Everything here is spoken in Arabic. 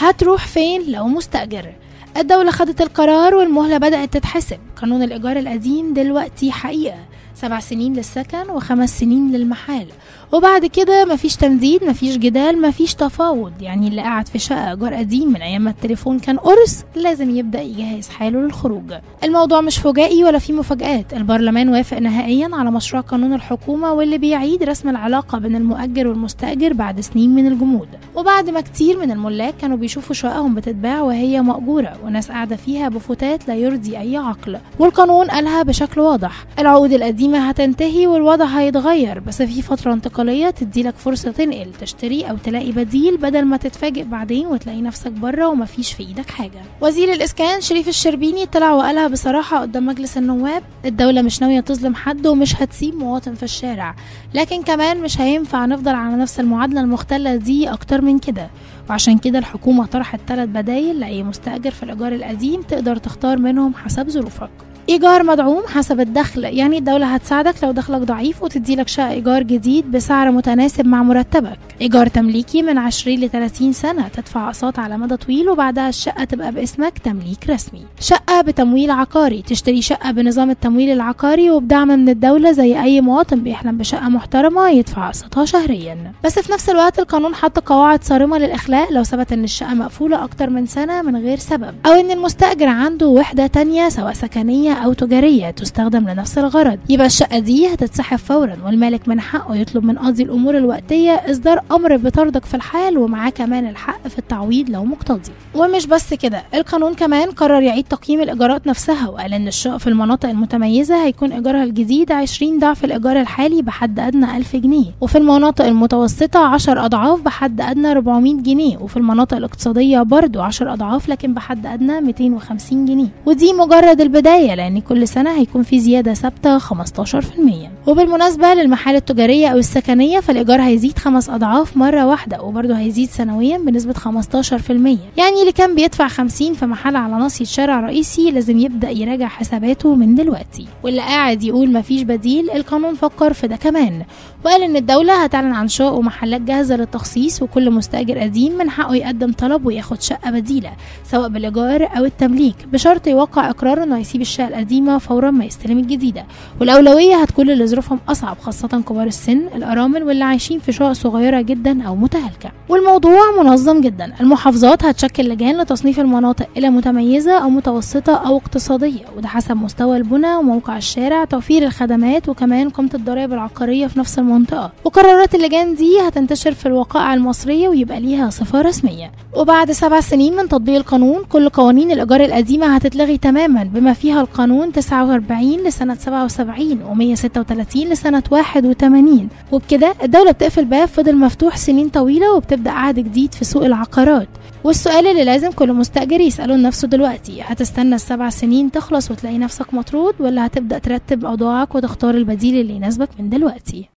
هتروح فين لو مستأجر؟ الدولة خدت القرار والمهلة بدأت تتحسب. قانون الإيجار القديم دلوقتي حقيقة 7 سنين للسكن و5 سنين للمحال، وبعد كده مفيش تمديد، مفيش جدال، مفيش تفاوض. يعني اللي قاعد في شقة إيجار قديم من أيام ما التليفون كان قرص لازم يبدأ يجهز حاله للخروج. الموضوع مش فجائي ولا فيه مفاجآت. البرلمان وافق نهائيا على مشروع قانون الحكومة واللي بيعيد رسم العلاقة بين المؤجر والمستأجر بعد سنين من الجمود، وبعد ما كتير من الملاك كانوا بيشوفوا شققهم بتتباع وهي مأجورة وناس قاعدة فيها بفتات لا يرضي أي عقل. والقانون قالها بشكل واضح: العقود القديمة هتنتهي والوضع هيتغير، بس في فترة انتقالية تديلك فرصة تنقل، تشتري أو تلاقي بديل، بدل ما تتفاجئ بعدين وتلاقي نفسك بره ومفيش في إيدك حاجة. وزير الإسكان شريف الشربيني طلع وقالها بصراحة قدام مجلس النواب: الدولة مش ناوية تظلم حد ومش هتسيب مواطن في الشارع، لكن كمان مش هينفع نفضل على نفس المعادلة المختلة دي أكتر من كده. وعشان كده الحكومة طرحت 3 بدايل لأي مستأجر في الإيجار القديم تقدر تختار منهم حسب ظروفك. إيجار مدعوم حسب الدخل، يعني الدولة هتساعدك لو دخلك ضعيف وتديلك شقة إيجار جديد بسعر متناسب مع مرتبك. إيجار تمليكي من 20 ل 30 سنة، تدفع أقساط على مدى طويل وبعدها الشقة تبقى باسمك تمليك رسمي. شقة بتمويل عقاري، تشتري شقة بنظام التمويل العقاري وبدعم من الدولة زي أي مواطن بيحلم بشقة محترمة يدفع أقساطها شهريا. بس في نفس الوقت القانون حط قواعد صارمة للإخلاء لو ثبت إن الشقة مقفولة أكتر من سنة من غير سبب، أو إن المستأجر عنده وحدة تانية سواء سكنية أو تجارية تستخدم لنفس الغرض، يبقى الشقة دي هتتسحب فورا، والمالك من حقه يطلب من قاضي الأمور الوقتية إصدار أمر بطردك في الحال، ومعاه كمان الحق في التعويض لو مقتضي. ومش بس كده، القانون كمان قرر يعيد تقييم الإيجارات نفسها، وقال إن الشقق في المناطق المتميزة هيكون إيجارها الجديد 20 ضعف الإيجار الحالي بحد أدنى 1000 جنيه، وفي المناطق المتوسطة 10 أضعاف بحد أدنى 400 جنيه، وفي المناطق الاقتصادية برضو 10 أضعاف لكن بحد أدنى 250 جنيه. ودي مجرد البداية، لأن كل سنة هيكون في زيادة ثابتة 15%. وبالمناسبة للمحال التجارية أو السكنية فالإيجار هيزيد 5 أضعاف مرة واحدة، وبرضه هيزيد سنويا بنسبة 15%. يعني اللي كان بيدفع 50 في محل على ناصية شارع رئيسي لازم يبدأ يراجع حساباته من دلوقتي. واللي قاعد يقول مفيش بديل، القانون فكر في ده كمان، وقال إن الدولة هتعلن عن شقق ومحلات جاهزة للتخصيص، وكل مستأجر قديم من حقه يقدم طلب وياخد شقة بديلة سواء بالإيجار أو التمليك، بشرط يوقع إقرار إنه هيسيب الشقة القديمة فورا ما يستلم الجديدة. والأولوية هتكون اللي ظروفهم أصعب، خاصة كبار السن، الأرامل، واللي عايشين في شقق صغيرة جدا أو متهالكة. والموضوع منظم جدا، المحافظات هتشكل لجان لتصنيف المناطق إلى متميزة أو متوسطة أو اقتصادية، وده حسب مستوى البنى وموقع الشارع، توفير الخدمات، وكمان قيمة الضرائب العقارية في نفس المنطقة. وقرارات اللجان دي هتنتشر في الوقائع المصرية ويبقى ليها صفة رسمية. وبعد 7 سنين من تطبيق القانون كل قوانين الإيجار القديمة هتتلغي تماما، بما فيها القانون 49 لسنة 77 و136 لسنة 81. وبكده الدولة بتقفل باب فضل مفتوح سنين طويلة وبتبدأ عهد جديد في سوق العقارات. والسؤال اللي لازم كل مستأجر يسأله لنفسه دلوقتي: هتستنى ال7 سنين تخلص وتلاقي نفسك مطرود، ولا هتبدأ ترتب أوضاعك وتختار البديل اللي يناسبك من دلوقتي؟